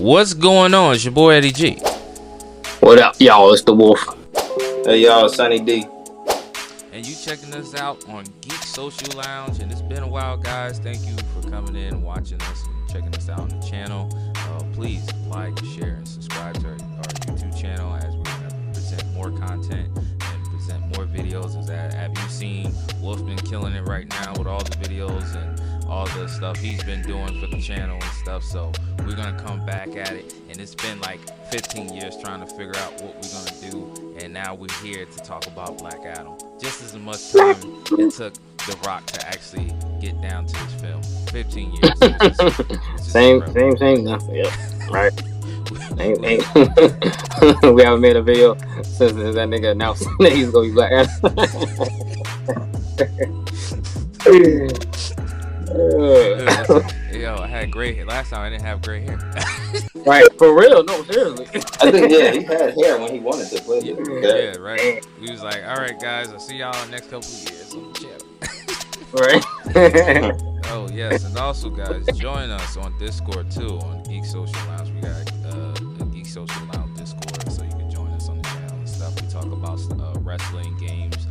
What's going on? It's your boy Eddie G. What up, y'all? It's the Wolf. Hey, y'all, Sunny D. And you checking us out on Geek Social Lounge. And it's been a while, guys. Thank you for coming in, watching us, and checking us out on the channel. Please like, share, and subscribe to our YouTube channel as we present more content and present more videos. Have you seen Wolf's been killing it right now with all the videos and all the stuff he's been doing for the channel and stuff? So we're gonna come back at it, and it's been like 15 years trying to figure out what we're gonna do, and now we're here to talk about Blackadam. Just as much time it took The Rock to actually get down to this film. 15 years. Same. Yeah, right. We haven't made a video since that nigga announced that he's gonna be Blackadam. Yo, I had gray hair. Last time I didn't have gray hair. Right, for real? No, seriously. I think, yeah, he had hair when he wanted to play it. Yeah, right. We was like, all right, guys, I'll see y'all in the next couple of years on the channel. Right. Oh, yes, and also, guys, join us on Discord, too, on Geek Social Lounge. We got a Geek Social Lounge Discord, so you can join us on the channel and stuff. We talk about wrestling, games,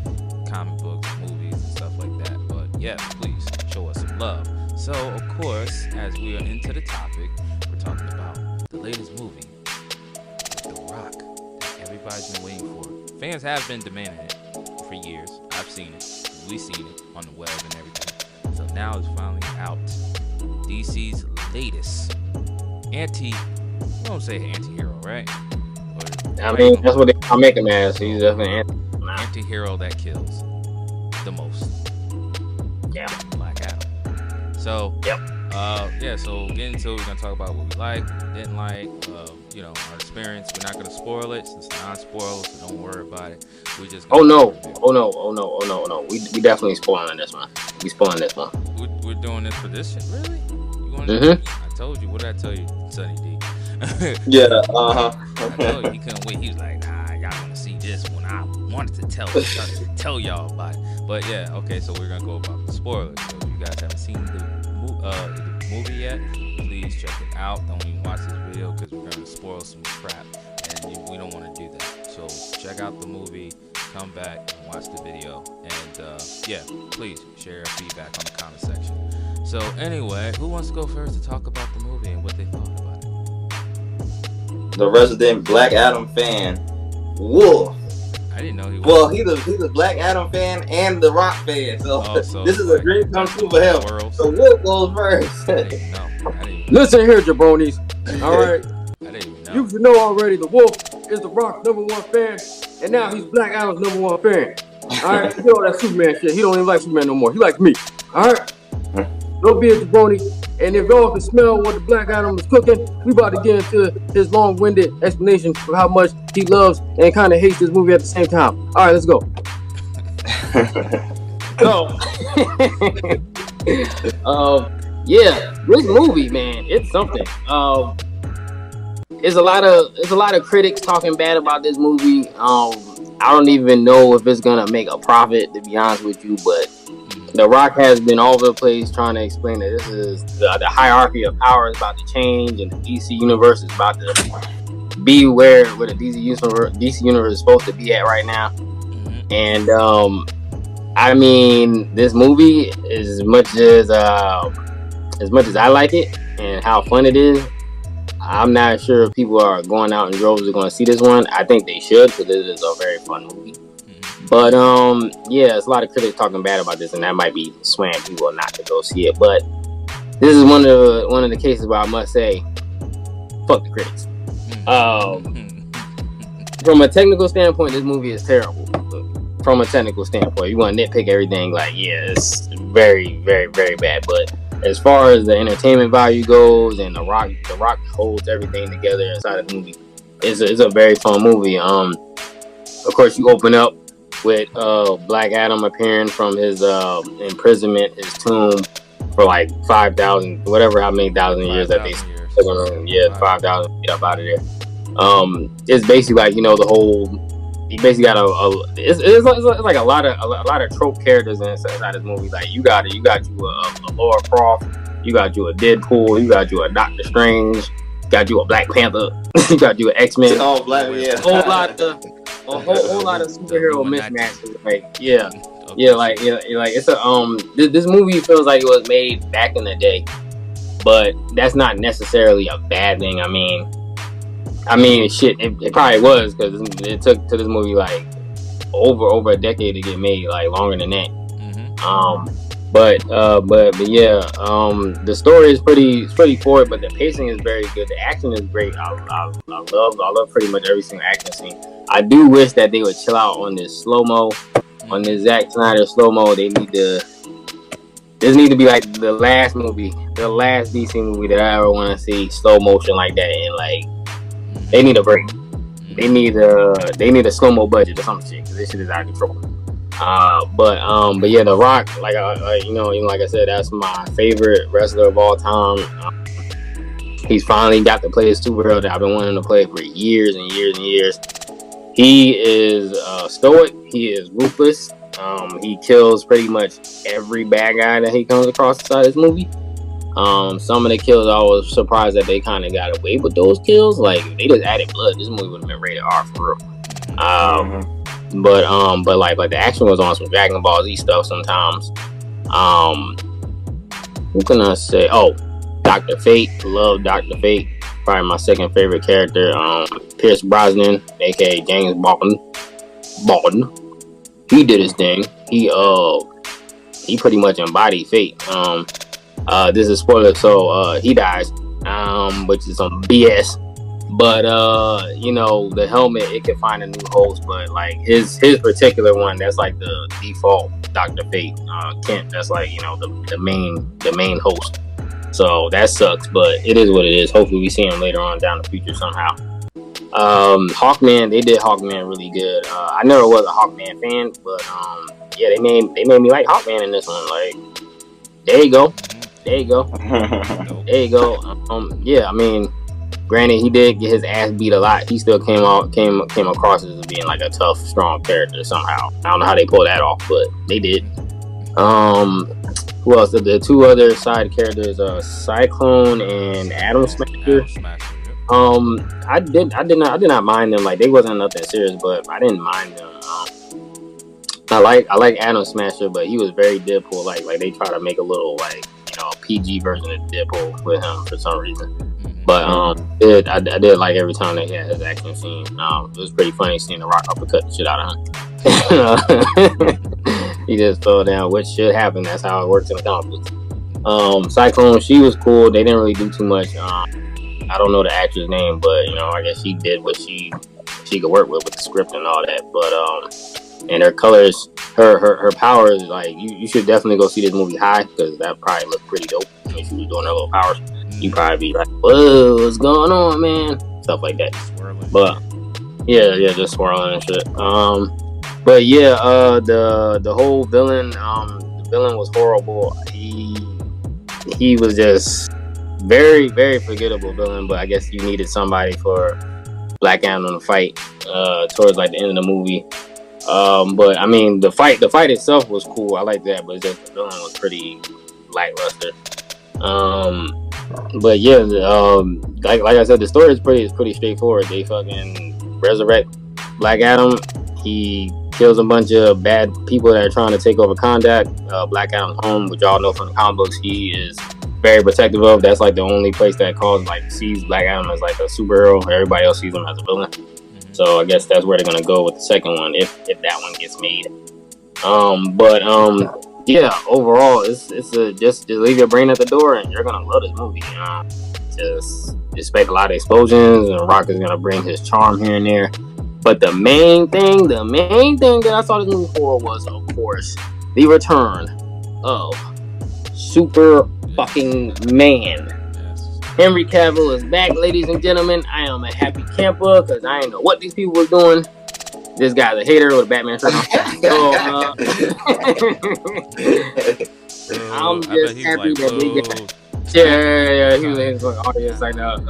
comic books, movies, and stuff like that. But, yeah, please show us some love. So, of course, as we are into the topic, we're talking about the latest movie, The Rock, that everybody's been waiting for. Fans have been demanding it for years. I've seen it. We've seen it on the web and everything. So now it's finally out. DC's latest I don't say anti-hero, right? I mean, that's what they make him as. He's definitely an anti-hero that kills the most. Yeah. Blackadam. So, yep. So getting into it, we're gonna talk about what we like, what we didn't like, our experience. We're not gonna spoil it since it's non-spoil, so don't worry about it. We just Oh no. We definitely spoiling this one. We spoiling this one. We're doing this for this shit, really? I told you. What did I tell you, Sunny D? Yeah, I told you he couldn't wait. He was like, nah, y'all gonna see this when I wanted to tell y'all about it. But yeah, okay, so we're gonna go about the spoilers. So if you guys haven't seen the movie yet, please check it out. Don't even watch this video because we're gonna spoil some crap, and we don't want to do that. So check out the movie, come back and watch the video, and please share your feedback on the comment section. So anyway, who wants to go first to talk about the movie and what they thought about it? The resident Blackadam fan, Wolf. I didn't know he was. Well, he's a Blackadam fan and the Rock fan, so this is a dream come true for him. World. So Wolf goes first. I didn't know. Listen here, jabronis. All right. I didn't even know. You should know already. The Wolf is the Rock's #1 fan, and now he's Blackadam's #1 fan. All right, you know that Superman shit. He don't even like Superman no more. He likes me. All right. Don't be a jabroni. And if y'all can smell what the Blackadam is cooking, we about to get into his long-winded explanation of how much he loves and kind of hates this movie at the same time. All right, let's go. This movie, man, it's something. There's a lot of critics talking bad about this movie. I don't even know if it's gonna make a profit, to be honest with you, but The Rock has been all over the place trying to explain that this is the hierarchy of power is about to change, and the DC universe is about to be where the DC universe is supposed to be at right now. And I mean, this movie, as much as I like it and how fun it is, I'm not sure if people are going out in droves are going to see this one. I think they should, because it is a very fun movie. But there's a lot of critics talking bad about this, and that might be swaying people not to go see it. But this is one of the cases where I must say, fuck the critics. From a technical standpoint, this movie is terrible. From a technical standpoint, you want to nitpick everything, it's very, very, very bad. But as far as the entertainment value goes, and The Rock holds everything together inside of the movie, it's a very fun movie. Of course, you open up with Blackadam appearing from his imprisonment, his tomb, for like 5,000, whatever, how many thousand years that they 5,000, get up out of there. It's basically like, the whole. He basically got it's like a lot of trope characters inside this movie. Like you got you a Laura Croft, you got you a Deadpool, you got you a Doctor Strange, got you a Black Panther, you got you an X-Men. Oh, Black, yeah. A whole lot of superhero mismatches. Like, yeah, like it's a this movie feels like it was made back in the day, but that's not necessarily a bad thing. I mean, shit, it probably was, because it took to this movie like over a decade to get made, like longer than that. But yeah, the story is pretty forward, but the pacing is very good. The action is great. I love pretty much every single action scene. I do wish that they would chill out on this slow mo, on this Zack Snyder slow mo. This need to be like the last DC movie that I ever want to see slow motion like that, and like they need a break. They need a slow mo budget or some shit, because this shit is out of control. But yeah, The Rock, like I said, that's my favorite wrestler of all time. He's finally got to play a superhero that I've been wanting to play for years and years and years. He is stoic. He is ruthless. He kills pretty much every bad guy that he comes across inside this movie. Some of the kills, I was surprised that they kind of got away with those kills. Like, if they just added blood, this movie would have been rated R for real. But like the action was on some Dragon Ball Z stuff sometimes. Who can I say? Oh, Dr. Fate. Love Dr. Fate. Probably my second favorite character. Pierce Brosnan, aka James Baldwin. He did his thing. He pretty much embodied Fate. This is a spoiler, so he dies. Which is some BS. But the helmet, it can find a new host, but like his particular one, that's like the default Dr. Fate. Kent, that's like, the main host. So that sucks, but it is what it is. Hopefully we see him later on down the future somehow. Hawkman, they did Hawkman really good. I never was a Hawkman fan, but yeah, they made me like Hawkman in this one. Like, there you go. Yeah, I mean, granted, he did get his ass beat a lot. He still came across as being like a tough, strong character somehow. I don't know how they pulled that off, but they did. Who else? The two other side characters, Cyclone and Atom Smasher. I did not mind them. Like, they wasn't nothing serious, but I didn't mind them. I like Atom Smasher, but he was very Deadpool. Like they try to make a little PG version of Deadpool with him for some reason. But I did like every time they had his action scene. It was pretty funny seeing The Rock uppercut the shit out of him. He just fell down, which should happen. That's how it works in the comic books. Cyclone, she was cool. They didn't really do too much. I don't know the actress name, but I guess she did what she could work with the script and all that. But and her colors, her powers, like you should definitely go see this movie High, because that probably looked pretty dope when she was doing her little powers. You probably be like, whoa, what's going on, man? Stuff like that. Swirling. But yeah, just swirling and shit. But yeah, the whole villain, the villain was horrible. He was just very, very forgettable villain, but I guess you needed somebody for Blackadam to fight towards like the end of the movie. But I mean, the fight itself was cool. I like that, but just the villain was pretty lackluster. But yeah, like I said, the story is pretty straightforward. They fucking resurrect Blackadam. He kills a bunch of bad people that are trying to take over Kondak. Blackadam's home, which y'all know from the comic books, he is very protective of. That's like the only place that sees Blackadam as like a superhero. Everybody else sees him as a villain. So I guess that's where they're gonna go with the second one, if that one gets made. Yeah, overall, it's just leave your brain at the door and you're gonna love this movie. Just expect a lot of explosions, and Rock is gonna bring his charm here and there. But the main thing that I saw this movie for was, of course, the return of Super fucking Man. Henry Cavill is back, ladies and gentlemen. I am a happy camper because I ain't know what these people was doing. This guy's a hater with a Batman shirt on. So, I'm just happy that they get. Yeah. He was like audience like that,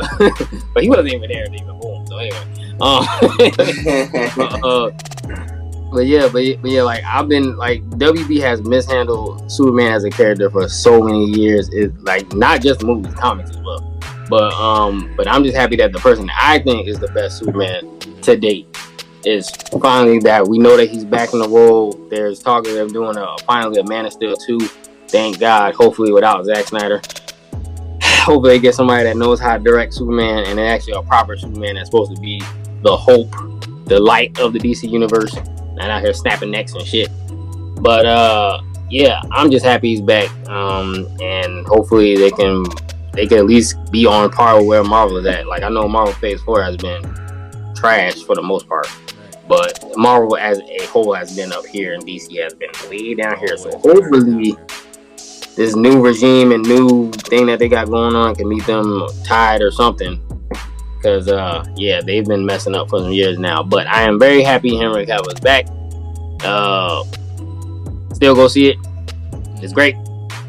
but he wasn't even there. They even boom. So anyway, but yeah, like I've been like WB has mishandled Superman as a character for so many years. It's like not just movies, comics as well. But I'm just happy that the person that I think is the best Superman to date is finally that we know that he's back in the role. There's talk of them doing finally a Man of Steel 2. Thank God. Hopefully without Zack Snyder. Hopefully they get somebody that knows how to direct Superman and actually a proper Superman that's supposed to be the hope, the light of the DC universe. Not out here snapping necks and shit. But yeah, I'm just happy he's back. And hopefully they can at least be on par with where Marvel is at. Like I know Marvel Phase 4 has been trash for the most part. But Marvel as a whole has been up here and DC has been way down here. So hopefully this new regime and new thing that they got going on can meet them tied or something. Because, yeah, they've been messing up for some years now. But I am very happy Henry Cavill's back. Still go see it. It's great.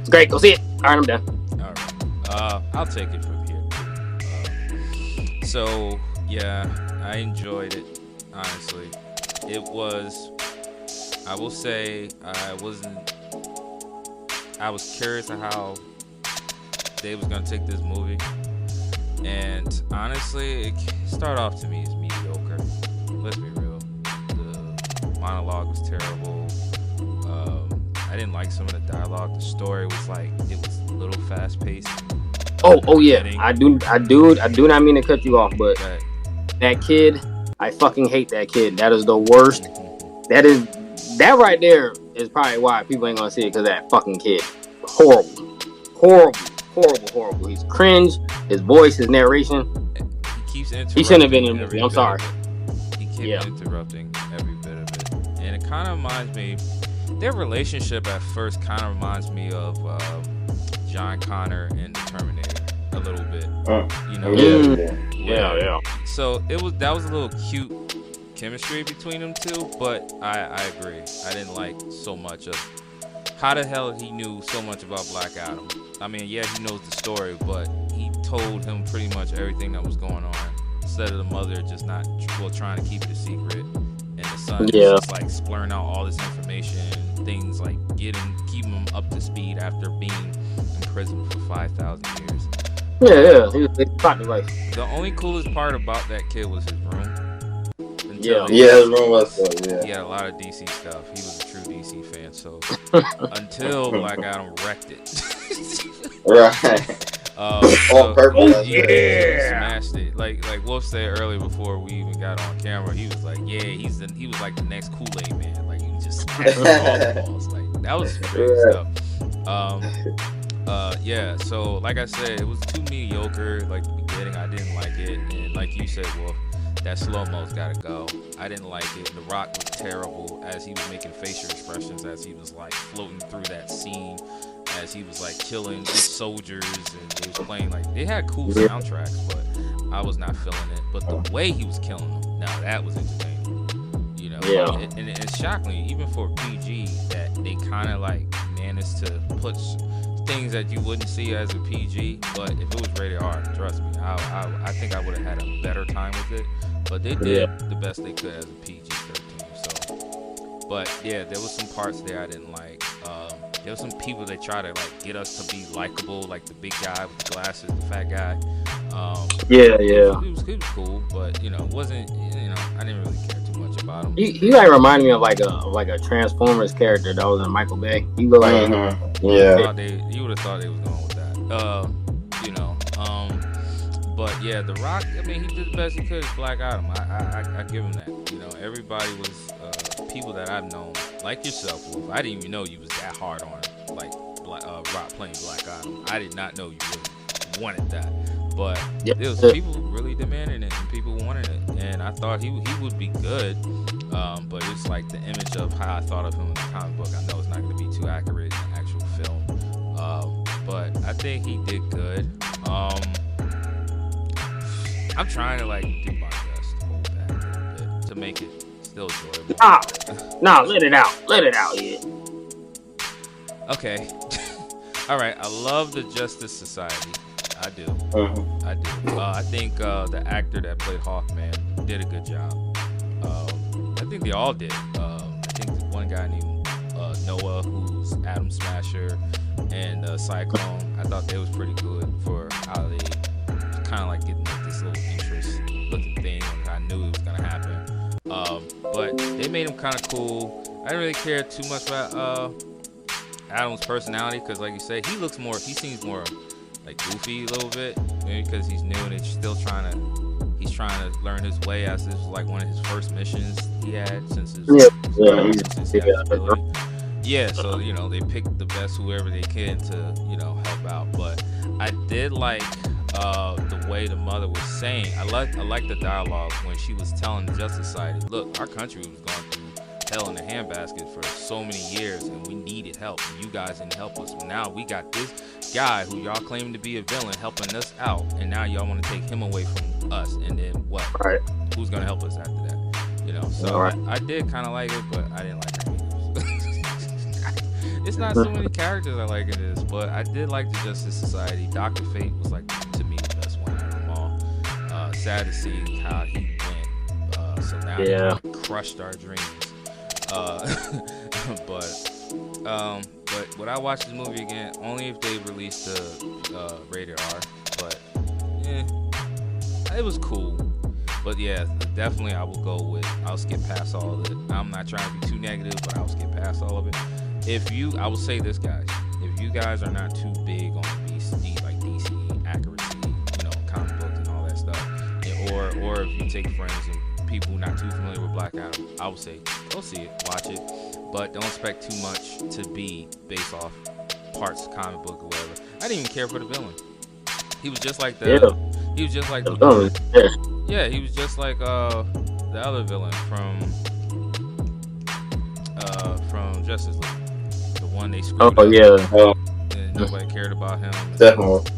It's great. Go see it. All right, I'm done. All right. I'll take it from here. So, yeah, I enjoyed it, honestly. It was, I will say, I was curious of how they was going to take this movie. And honestly, it started off to me as mediocre. Let's be real. The monologue was terrible. I didn't like some of the dialogue. The story was like, it was a little fast paced. Oh yeah. I do not mean to cut you off, but that kid, I fucking hate that kid. That is the worst. That right there is probably why people ain't gonna see it, because that fucking kid. Horrible. He's cringe. His voice, his narration. He shouldn't have been in the movie. I'm sorry. He keeps interrupting every bit of it. And it kind of reminds me, their relationship at first kind of reminds me of John Connor and the Terminator a little bit. You know? Yeah. So that was a little cute chemistry between them two, but I agree. I didn't like so much of how the hell he knew so much about Blackadam. I mean, yeah, he knows the story, but he told him pretty much everything that was going on, instead of the mother just trying to keep it a secret, and the son just like splurring out all this information, things like keeping him up to speed after being in prison for 5,000 years. Yeah, he was plot device. The only coolest part about that kid was his room. His room was He had a lot of DC stuff. He was a true DC fan, so until Blackadam wrecked it. Right. On purpose. Yeah, smashed it. Like Wolf said earlier before we even got on camera, he was like, yeah, he was like the next Kool-Aid man. Like he just smashed all the balls. Like that was great stuff. Yeah. So like I said, it was too mediocre. Like the beginning, I didn't like it, and like you said, Wolf, that slow-mo's gotta go. I didn't like it. The Rock was terrible as he was making facial expressions, as he was like floating through that scene, as he was like killing soldiers, and they was playing like they had cool soundtracks, but I was not feeling it. But the way he was killing them, now that was entertaining. You know, and it's shocking, even for PG, that they kind of like managed to put things that you wouldn't see as a PG. But if it was rated R, trust me, I think I would have had a better time with it. But they did the best they could as a PG-13. So, but yeah, there was some parts there I didn't like. There were some people that try to like get us to be likable, like the big guy with the glasses, the fat guy. It was cool, but it wasn't. I didn't really care too much about him. He like reminded me of like a Transformers character that was in Michael Bay. He looked like you would have thought they was going with that. But yeah, The Rock, I mean, he did the best he could as Blackadam. I give him that. Everybody was people that I've known, like yourself, Wolf. I didn't even know you was that hard on like Rock playing Blackadam. I did not know you really wanted that. But there was people really demanding it, and people wanted it, and I thought he would be good. But it's like the image of how I thought of him in the comic book. I know it's not going to be too accurate in the actual film, but I think he did good. I'm trying to like do my best to hold back a little bit to make it still enjoyable. Nah, let it out, yeah. Okay. All right. I love the Justice Society. I do. I think the actor that played Hawkman did a good job. I think they all did. I think one guy named Noah, who's Atom Smasher, and Cyclone. I thought they was pretty good for how they kind of like getting like this little interest looking thing. I knew it was gonna happen. But they made him kind of cool. I didn't really care too much about Adam's personality because, like you said, he seems more like goofy a little bit, maybe because he's new and he's still trying to learn his way, as this was like one of his first missions he had since his ability. Yeah, so they picked the best whoever they can to help out. But I did like the way the mother was saying. I like the dialogue when she was telling the Justice Society, look, our country was going through hell in a handbasket for so many years and we needed help and you guys didn't help us. But now we got this guy who y'all claim to be a villain helping us out, and now y'all want to take him away from us, and then what? Right. Who's gonna help us after that? So right. I did kind of like it, but I didn't like it. It's not so many characters I like in this, but I did like the Justice Society. Dr. Fate was like, to me, the best one out of them all. Sad to see how he went. So now he crushed our dreams. But would I watch this movie again? Only if they released the rated R. But it was cool. But yeah, definitely I will go with. I'll skip past all of it. I'm not trying to be too negative, but I'll skip past all of it. I will say this, guys. If you guys are not too big on DC, like DC accuracy, comic books and all that stuff, or if you take friends and people not too familiar with Blackadam, I would say go see it, watch it, but don't expect too much to be based off parts of comic book or whatever. I didn't even care for the villain. He was just like the villain. Yeah, he was just like the other villain from Justice League, the one they screwed up. And nobody cared about him. Steppenwolf.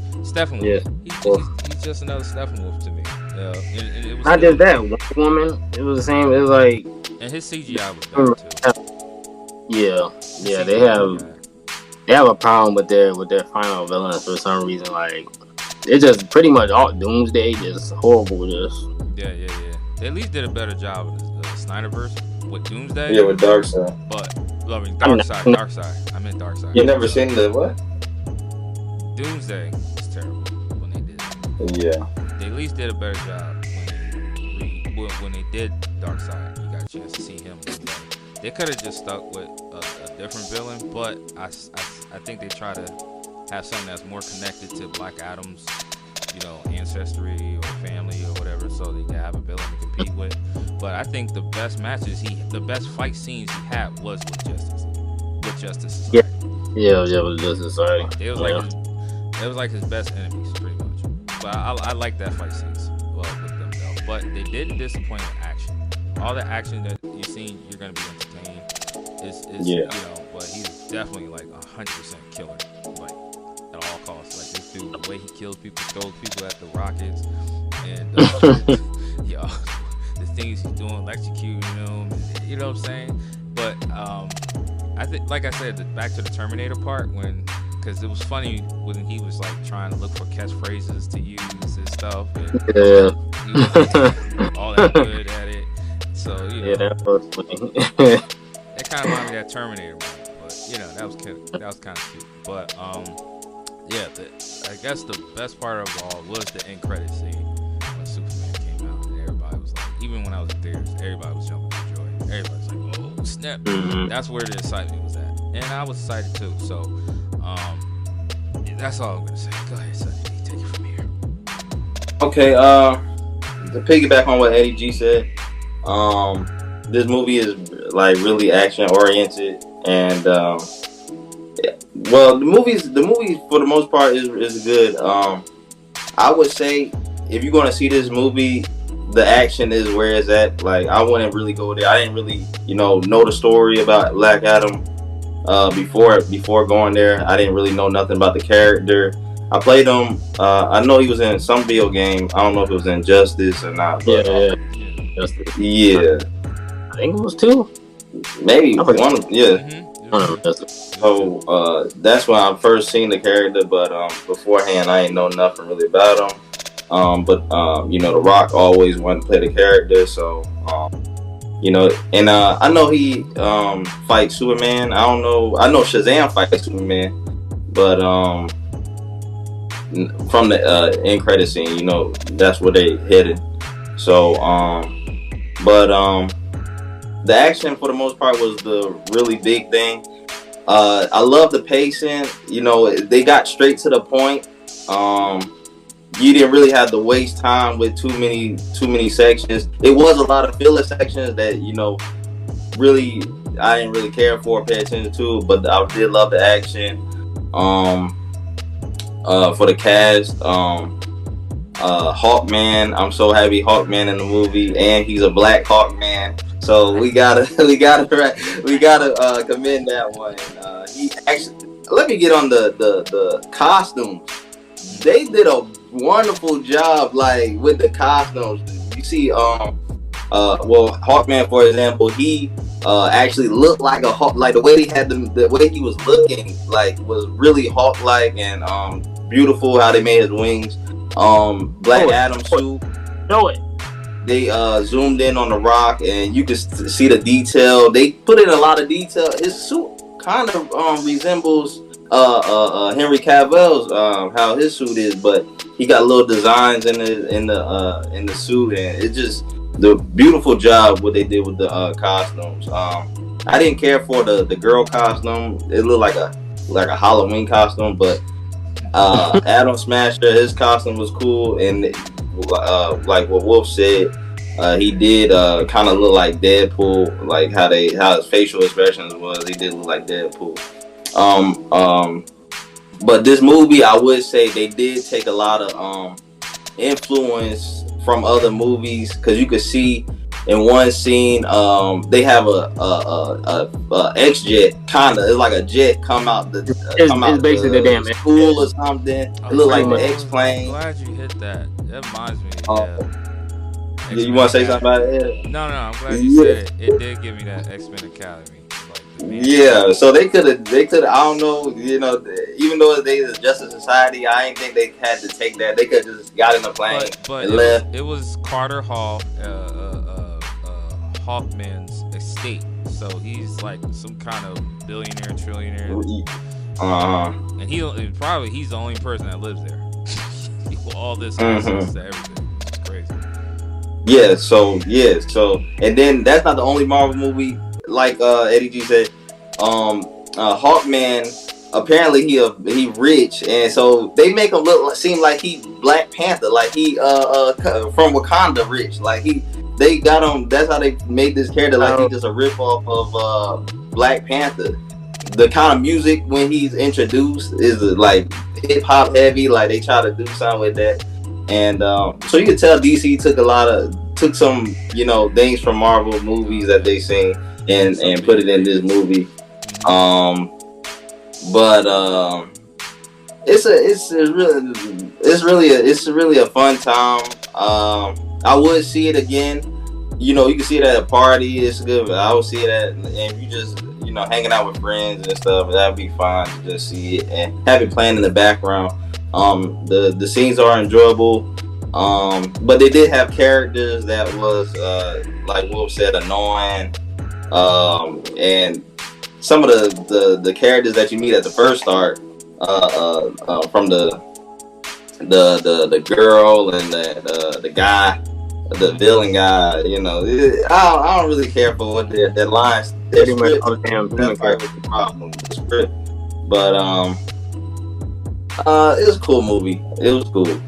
Yeah. He's just another Steppenwolf to me. And it was not just that, Wonder Woman. It was the same. It was like, and his CGI was better too. Yeah. They have a problem with their final villains for some reason. Like, it's just pretty much all Doomsday, just horrible. Yeah. They at least did a better job with the Snyderverse with Doomsday. Yeah, with Darkseid. But Darkseid. I meant Darkseid. You never seen the what? Doomsday was terrible when they did it. Yeah. They at least did a better job when they did Darkseid. You got a chance to see him. They could have just stuck with a different villain, but I think they try to have something that's more connected to Black Adam's, ancestry or family or whatever, so they can have a villain to compete with. But I think the best fight scenes he had was with Justice Society. Yeah, with Justice Society. It was like his best enemies, pretty much. But I like that fight scenes with them though. But they didn't disappoint with action. All the action that you've seen, you're gonna be entertained. But he's definitely like 100% killer, like at all costs. Like this dude, the way he kills people, throws people at the rockets, and the things he's doing, electrocuting them. You know what I'm saying? But I think, like I said, back to the Terminator part because it was funny when he was like trying to look for catchphrases to use and stuff. And, he was all that good at it. So that was funny. That kind of reminded me of that Terminator one, but that was kind of cute. But I guess the best part of all was the end credit scene when Superman came out, and everybody was like, even when I was in theaters, everybody was jumping for joy. Everybody was like, "Oh snap!" Mm-hmm. That's where the excitement was at, and I was excited too. So, that's all I'm gonna say. Go ahead, Sonny. Take it from here. Okay. To piggyback on what Eddie G said, this movie is like really action oriented, and the movie for the most part is good. I would say if you're gonna see this movie, the action is where it's at. Like, I wouldn't really go there. I didn't really know the story about Black Adam before going there. I didn't really know nothing about the character. I played him. I know he was in some video game. I don't know if it was Injustice or not. But, Justice. Yeah. I think it was 2. Maybe one. Yeah. Mm-hmm. So that's when I first seen the character, but beforehand I ain't know nothing really about him. But The Rock always wanted to play the character, so and I know he fights Superman. I know Shazam fights Superman, but from the end credit scene, you know, that's where they headed. So, but the action for the most part was the really big thing. I love the pacing. You know, they got straight to the point. You didn't really have to waste time with too many sections. It was a lot of filler sections that, you know, really I didn't really care for or pay attention to, but I did love the action. For the cast, Hawkman, I'm so happy Hawkman in the movie, and he's a black Hawkman. So we gotta commend that one. He actually, let me get on the costumes. They did a wonderful job, like with the costumes. You see, Hawkman, for example, he actually looked like a hawk. Like the way he had the way he was looking, like was really hawk-like and beautiful. How they made his wings. Black Adam suit. Know it. They zoomed in on the Rock, and you can see the detail. They put in a lot of detail. His suit kind of resembles Henry Cavill's how his suit is, but he got little designs in the suit, and it just the beautiful job what they did with the costumes. I didn't care for the girl costume. It looked like a Halloween costume, but Adam Smasher, his costume was cool, and like what Wolf said, he did kind of look like Deadpool, like how his facial expressions was. He did look like Deadpool. But this movie, I would say they did take a lot of influence from other movies, because you could see in one scene they have a X jet, kind of, it's like a jet come out the it's basically the damn school or something. It looked like the X plane. I'm glad you hit that. That reminds me. You want to say something about it? No, I'm glad you said it. It did give me that X-Men Academy. Yeah, so they could have. I don't know. You know, even though they the Justice Society, I didn't think they had to take that. They could have just got in the plane and left. It was Carter Hall, Hawkman's estate. So he's like some kind of billionaire, trillionaire. And he's the only person that lives there. All this access to everything. It's crazy. So, and then that's not the only Marvel movie. Like Eddie G said, Hawkman, apparently he rich, and so they make him seem like he Black Panther, like he from Wakanda rich, like they got him. That's how they made this character, like he's just a rip off of Black Panther. The kind of music when he's introduced is like hip hop heavy, like they try to do something with that, and so you can tell DC took some things from Marvel movies that they seen and put it in this movie. It's really a fun time. I would see it again. You can see it at a party. It's good. I would see it and if you just hanging out with friends and stuff, that'd be fine to just see it and have it playing in the background. The scenes are enjoyable. But they did have characters that was like Wolf said, annoying. And some of the characters that you meet at the first start, from the girl and the guy, the villain guy, I don't really care for what their lines. Pretty much all the damn problem with the script, but it was a cool movie. It was cool.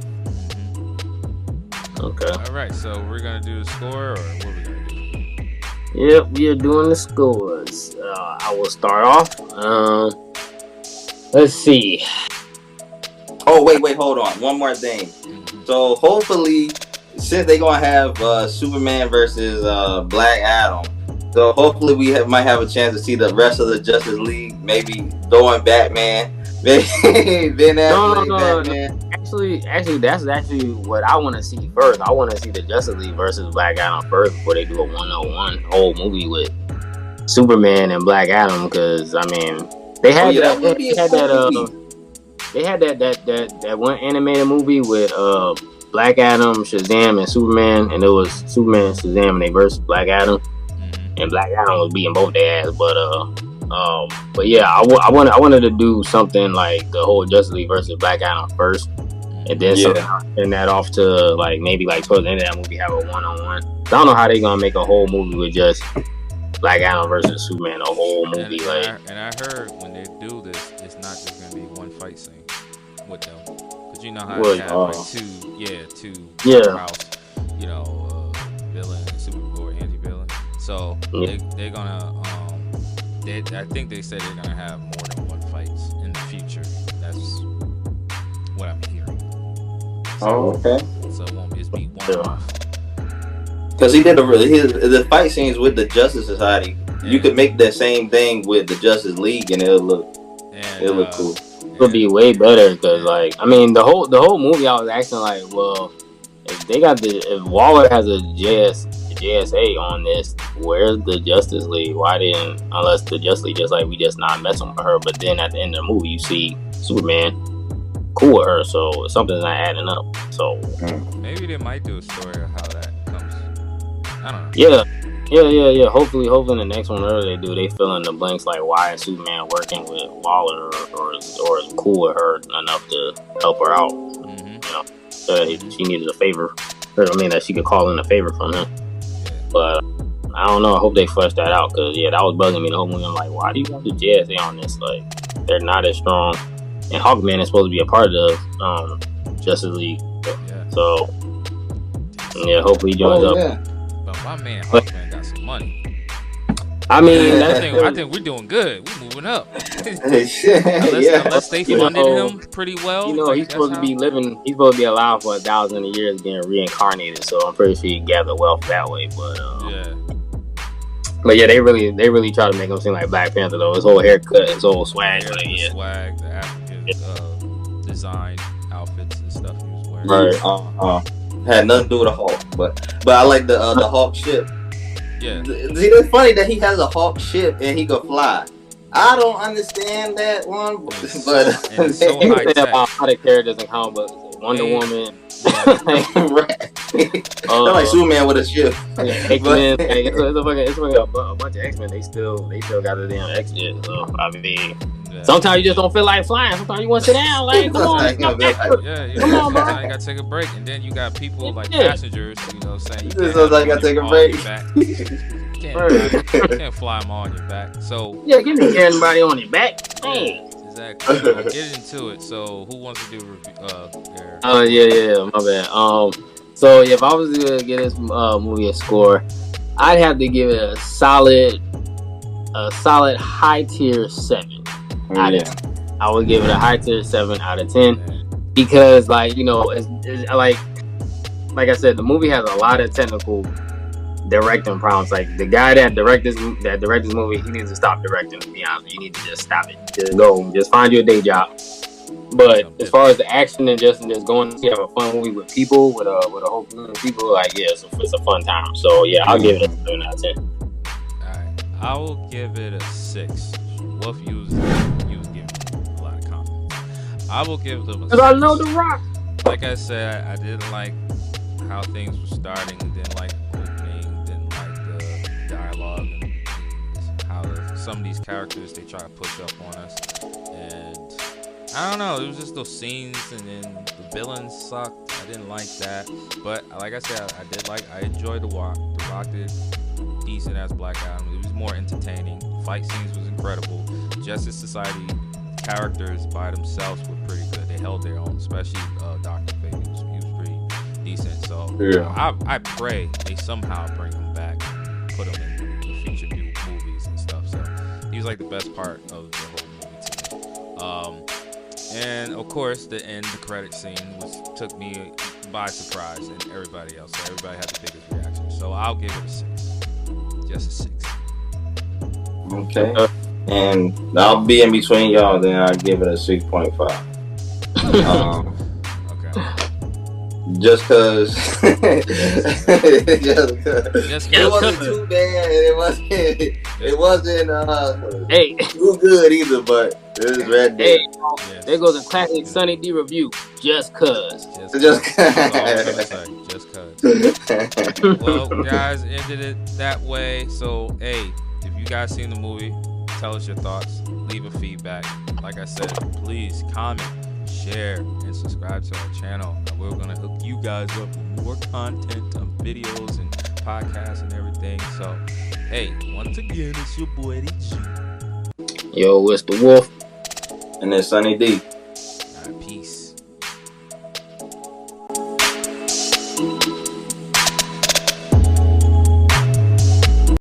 Okay. All right. So we're gonna do the score, or what are we gonna do? Yep, we are doing the scores. I will start off. Let's see. Oh, wait, hold on. One more thing. So hopefully, since they're gonna have Superman versus Black Adam, so hopefully we might have a chance to see the rest of the Justice League. Maybe throwing Batman. Ben Affleck, Batman. Actually, that's actually what I want to see first. I want to see the Justice League versus Black Adam first before they do a 1-on-1 whole movie with Superman and Black Adam. Because they had that one animated movie with Black Adam, Shazam, and Superman, and it was Superman and Shazam, and they versus Black Adam, and Black Adam was beating both their ass. But yeah, I wanted to do something like the whole Justice League versus Black Adam first, and then somehow turn that off to like maybe like towards the end of that movie have a one-on-one. I don't know how they gonna make a whole movie with just Blackadam versus Superman, a whole movie. And I heard when they do this, it's not just gonna be one fight scene with them, because you know how they have like two powerhouse, you know, villain, super or anti-villain. So they're gonna I think they said they're gonna have more than one fights in the future. That's what I'm hearing. So, so it won't just be one off. Because he did the fight scenes with the Justice Society. Yeah. You could make that same thing with the Justice League, and it'll look cool. It would be way better because, like, I mean, the whole movie, I was asking, like, well, if Waller has a JSA on this, where's the Justice League? Why didn't, unless the Justice League just like we just not messing with her? But then at the end of the movie, you see Superman cool with her, so something's not adding up. So maybe they might do a story of how that comes. I don't know. Yeah. Hopefully in the next one, whatever they do, they fill in the blanks like why is Superman working with Waller or is cool with her enough to help her out. You know, so that she needed a favor. I mean, that she could call in a favor from him. But I don't know. I hope they flesh that out because that was bugging me the whole movie. I'm like, why do you have the JSA on this? Like, they're not as strong. And Hawkman is supposed to be a part of Justice League. So hopefully he joins up. But my man Hawkman got some money. I mean, I think we're doing good. We're moving up. Unless they funded him pretty well. You know, he's supposed to be living. He's supposed to be alive for 1,000 years, being reincarnated. So I'm pretty sure he gather wealth that way. But they really try to make him seem like Black Panther though. His whole haircut, his whole swag, the African design outfits and stuff he was wearing. Right. Had nothing to do with a Hawk, but I like the Hawk ship. Yeah. See, it's funny that he has a Hawk ship and he could fly. I don't understand that one, but so you say about how the characters in comic books, Wonder Woman. Right. Like Superman with a ship. X-Men, it's a bunch of X-Men. They still got the damn X-Jet. So I mean, sometimes you just don't feel like flying. Sometimes you want to sit down. Like, come on, come on, bro. Sometimes you gotta take a break, and then you got people like passengers, you know, saying you gotta take a break. Can't fly them all on your back. So give me everybody on your back. Hey. Exactly. So get into it. So who wants to do review? My bad. So if I was to give this movie a score, I'd have to give it a solid high tier 7 out of 10. I would give it a high tier 7 out of 10 because, like, you know, it's like I said, the movie has a lot of technical directing problems. Like the guy that directed this movie, he needs to stop directing. To be honest, you need to just stop it. Just find you a day job. But as far as the action and just going to have a fun movie with people, with a whole group of people, like it's a fun time. So I'll give it a 7 out of 10. Alright, I will give it a 6. Wolf, you was giving a lot of comments. I will give them a 6. Cause I know The Rock. Like I said, I didn't like how things were starting. Didn't like opening. Didn't like the dialogue and how some of these characters they try to push up on us. And I don't know, it was just those scenes, and then the villains sucked. I didn't like that, but like I said, I enjoyed The Rock. The Rock did decent as Blackadam. It was more entertaining. Fight scenes was incredible. Justice Society characters by themselves were pretty good. They held their own, especially Dr. Fate. He was pretty decent. So I pray they somehow bring him back, put him in the feature movies and stuff. So he was like the best part of the whole movie to me. And of course, the credit scene took me by surprise, and everybody else. So everybody had the biggest reaction. So I'll give it a 6, just a 6. Okay. And I'll be in between y'all. Then I'll give it a 6.5. Okay. Just cause it wasn't too bad, and it wasn't too good either, but it was red day. There goes a classic Sunny D review. Just cause. Just cause. Well, guys, ended it that way. So, hey, if you guys seen the movie, tell us your thoughts. Leave a feedback. Like I said, please comment, share, and subscribe to our channel. And we're gonna hook you guys up with more content, videos, and podcasts and everything. So, hey, once again, it's your boy Eddie G. Yo, it's the Wolf. And then Sunny D. All right, peace.